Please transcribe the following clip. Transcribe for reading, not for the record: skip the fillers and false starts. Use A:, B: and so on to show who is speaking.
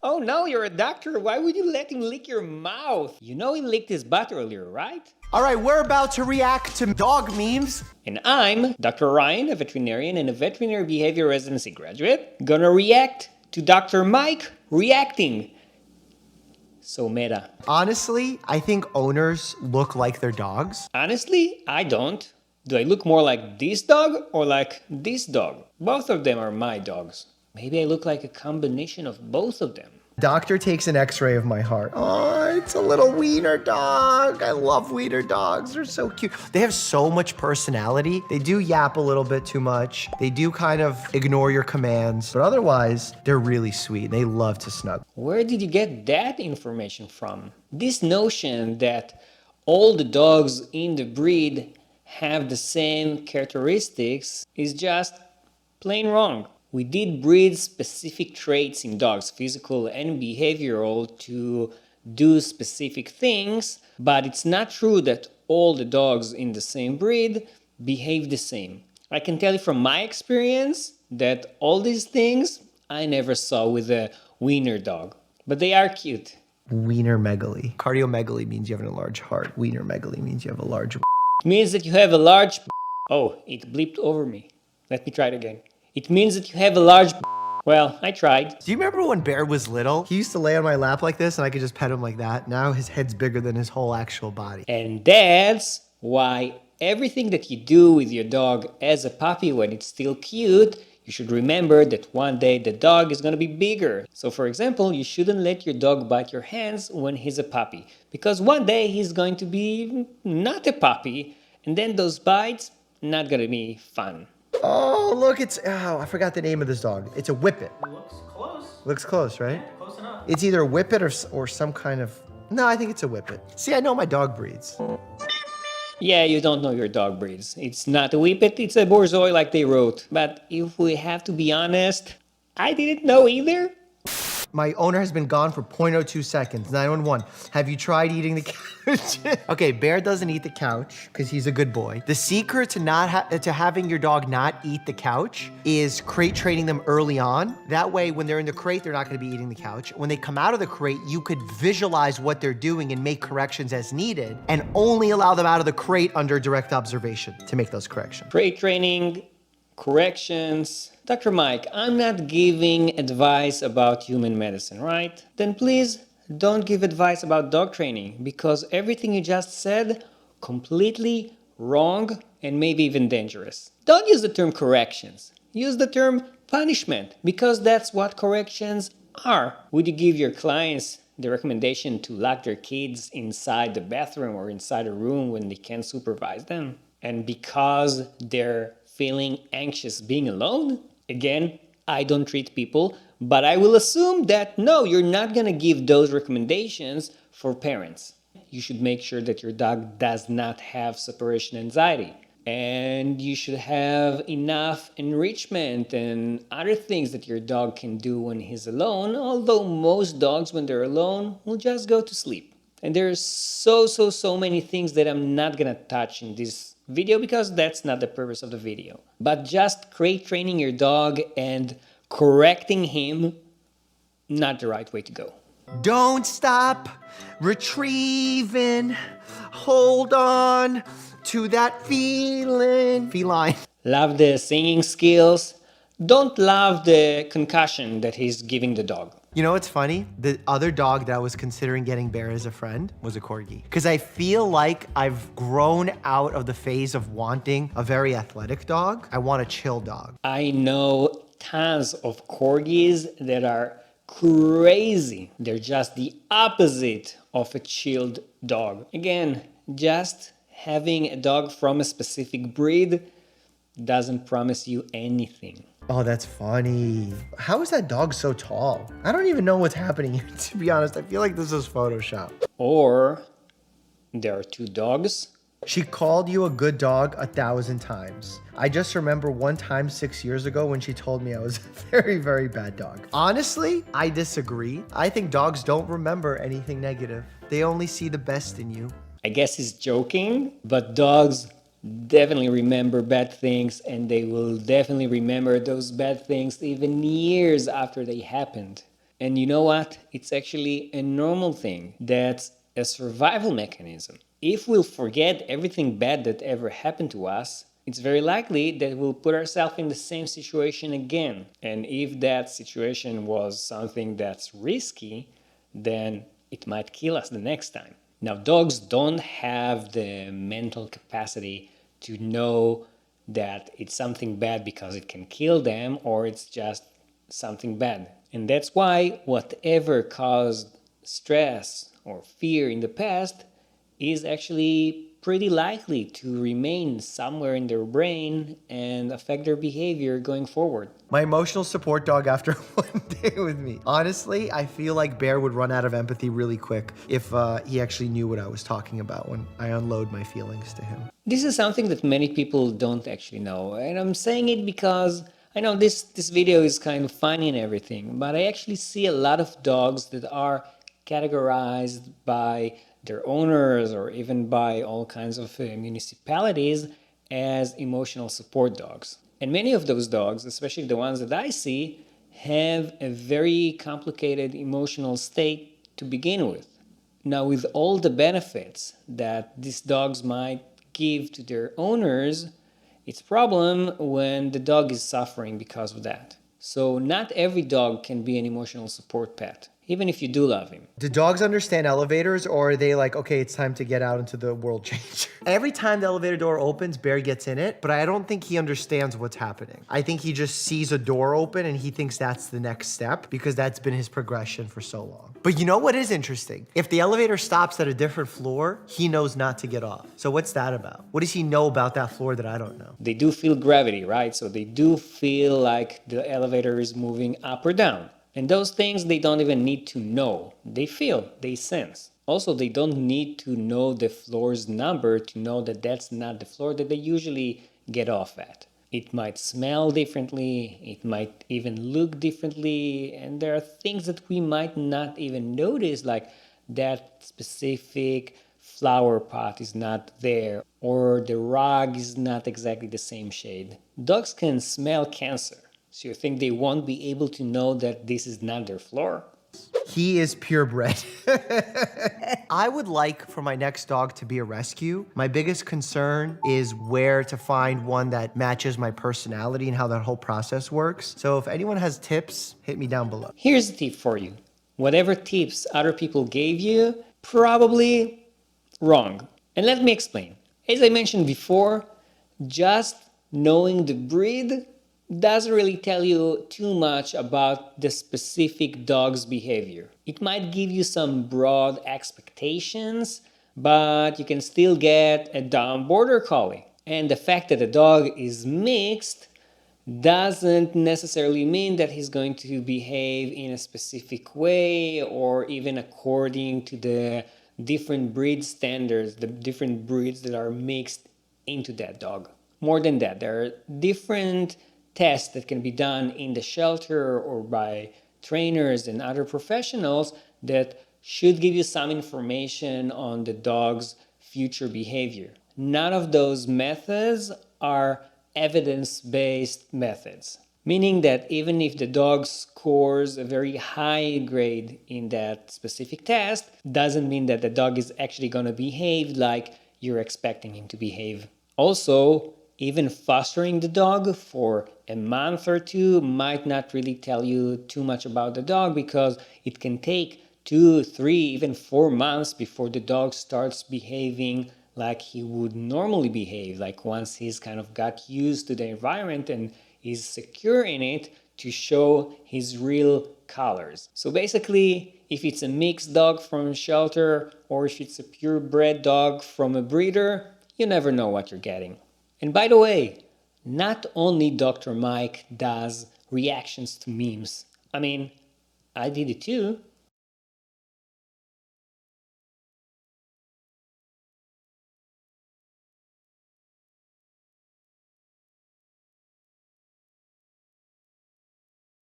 A: Oh no, you're a doctor. Why would you let him lick your mouth? You know he licked his butt earlier, right?
B: All right, we're about to react to dog memes.
A: And I'm Dr. Orion, a veterinarian and a veterinary behavior residency graduate, gonna react to Dr. Mike reacting. So meta.
B: Honestly, I think owners look like their dogs.
A: Honestly, I don't. Do I look more like this dog or like this dog? Both of them are my dogs. Maybe I look like a combination of both of them.
B: Doctor takes an x-ray of my heart. Oh, it's a little wiener dog. I love wiener dogs. They're so cute. They have so much personality. They do yap a little bit too much. They do kind of ignore your commands, but otherwise, they're really sweet. They love to snuggle.
A: Where did you get that information from? This notion that all the dogs in the breed have the same characteristics is just plain wrong. We did breed specific traits in dogs, physical and behavioral, to do specific things, but it's not true that all the dogs in the same breed behave the same. I can tell you from my experience that all these things I never saw with a wiener dog, but they are cute.
B: Wiener megaly. Cardiomegaly means you have an enlarged heart. Wiener megaly means you have a large.
A: It means that you have a large... Oh, it bleeped over me. Let me try it again. It means that you have a large... Well, I tried.
B: Do you remember when Bear was little? He used to lay on my lap like this and I could just pet him like that. Now his head's bigger than his whole actual body.
A: And that's why everything that you do with your dog as a puppy when it's still cute, you should remember that one day the dog is going to be bigger. So for example, you shouldn't let your dog bite your hands when he's a puppy, because one day he's going to be not a puppy, and then those bites not going to be fun.
B: Oh, look, oh, I forgot the name of this dog. It's a Whippet.
C: It looks close.
B: Looks close, right?
C: Yeah, close enough.
B: It's either a Whippet or some kind of... No, I think it's a Whippet. See, I know my dog breeds.
A: Yeah, you don't know your dog breeds. It's not a Whippet, it's a Borzoi like they wrote. But if we have to be honest, I didn't know either.
B: My owner has been gone for 0.02 seconds. 911. Have you tried eating the couch? Okay, Bear doesn't eat the couch because he's a good boy. The secret to having your dog not eat the couch is crate training them early on. That way, when they're in the crate, they're not going to be eating the couch. When they come out of the crate, you could visualize what they're doing and make corrections as needed, and only allow them out of the crate under direct observation to make those corrections.
A: Crate training, corrections. Dr. Mike, I'm not giving advice about human medicine, right? Then please don't give advice about dog training, because everything you just said, completely wrong and maybe even dangerous. Don't use the term corrections. Use the term punishment, because that's what corrections are. Would you give your clients the recommendation to lock their kids inside the bathroom or inside a room when they can't supervise them? And because they're feeling anxious being alone? Again, I don't treat people, but I will assume that no, you're not going to give those recommendations for parents. You should make sure that your dog does not have separation anxiety. And you should have enough enrichment and other things that your dog can do when he's alone, although most dogs, when they're alone, will just go to sleep. And there's so many things that I'm not gonna touch in this video because that's not the purpose of the video. But just crate training your dog and correcting him, not the right way to go.
B: Don't stop retrieving. Hold on to that feeling. Feline.
A: Love the singing skills. Don't love the concussion that he's giving the dog.
B: You know what's funny? The other dog that I was considering getting Bear as a friend was a Corgi. Because I feel like I've grown out of the phase of wanting a very athletic dog. I want a chill dog.
A: I know tons of Corgis that are crazy. They're just the opposite of a chilled dog. Again, just having a dog from a specific breed doesn't promise you anything.
B: Oh, that's funny. How is that dog so tall? I don't even know what's happening here, to be honest. I feel like this is Photoshop.
A: Or there are two dogs.
B: She called you a good dog 1,000 times. I just remember one time 6 years ago when she told me I was a very bad dog. Honestly, I disagree. I think dogs don't remember anything negative. They only see the best in you.
A: I guess he's joking, but dogs definitely remember bad things, and they will definitely remember those bad things even years after they happened. And you know what? It's actually a normal thing. That's a survival mechanism. If we'll forget everything bad that ever happened to us, it's very likely that we'll put ourselves in the same situation again. And if that situation was something that's risky, then it might kill us the next time. Now, dogs don't have the mental capacity to know that it's something bad because it can kill them or it's just something bad. And that's why whatever caused stress or fear in the past is actually pretty likely to remain somewhere in their brain and affect their behavior going forward.
B: My emotional support dog after one day with me. Honestly, I feel like Bear would run out of empathy really quick if he actually knew what I was talking about when I unload my feelings to him.
A: This is something that many people don't actually know, and I'm saying it because I know this video is kind of funny and everything, but I actually see a lot of dogs that are categorized by their owners or even by all kinds of municipalities as emotional support dogs. And many of those dogs, especially the ones that I see, have a very complicated emotional state to begin with. Now, with all the benefits that these dogs might give to their owners, it's a problem when the dog is suffering because of that. So not every dog can be an emotional support pet, even if you do love him.
B: Do dogs understand elevators, or are they like, okay, it's time to get out into the world changer? Every time the elevator door opens, Bear gets in it, but I don't think he understands what's happening. I think he just sees a door open and he thinks that's the next step because that's been his progression for so long. But you know what is interesting? If the elevator stops at a different floor, he knows not to get off. So what's that about? What does he know about that floor that I don't know?
A: They do feel gravity, right? So they do feel like the elevator is moving up or down. And those things they don't even need to know. They feel, they sense. Also, they don't need to know the floor's number to know that that's not the floor that they usually get off at. It might smell differently, it might even look differently, and there are things that we might not even notice, like that specific flower pot is not there, or the rug is not exactly the same shade. Dogs can smell cancer. So you think they won't be able to know that this is not their floor?
B: He is purebred. I would like for my next dog to be a rescue. My biggest concern is where to find one that matches my personality and how that whole process works. So if anyone has tips, hit me down below.
A: Here's a tip for you. Whatever tips other people gave you, probably wrong. And let me explain. As I mentioned before, just knowing the breed doesn't really tell you too much about the specific dog's behavior. It might give you some broad expectations, but you can still get a dumb border collie. And the fact that a dog is mixed doesn't necessarily mean that he's going to behave in a specific way or even according to the different breed standards, the different breeds that are mixed into that dog. More than that, there are different tests that can be done in the shelter or by trainers and other professionals that should give you some information on the dog's future behavior. None of those methods are evidence-based methods, meaning that even if the dog scores a very high grade in that specific test, doesn't mean that the dog is actually going to behave like you're expecting him to behave. Also, even fostering the dog for a month or two might not really tell you too much about the dog because it can take 2, 3, even 4 months before the dog starts behaving like he would normally behave, like once he's kind of got used to the environment and is secure in it to show his real colors. So basically, if it's a mixed dog from a shelter or if it's a purebred dog from a breeder, you never know what you're getting. And by the way, not only Dr. Mike does reactions to memes. I mean, I did it too.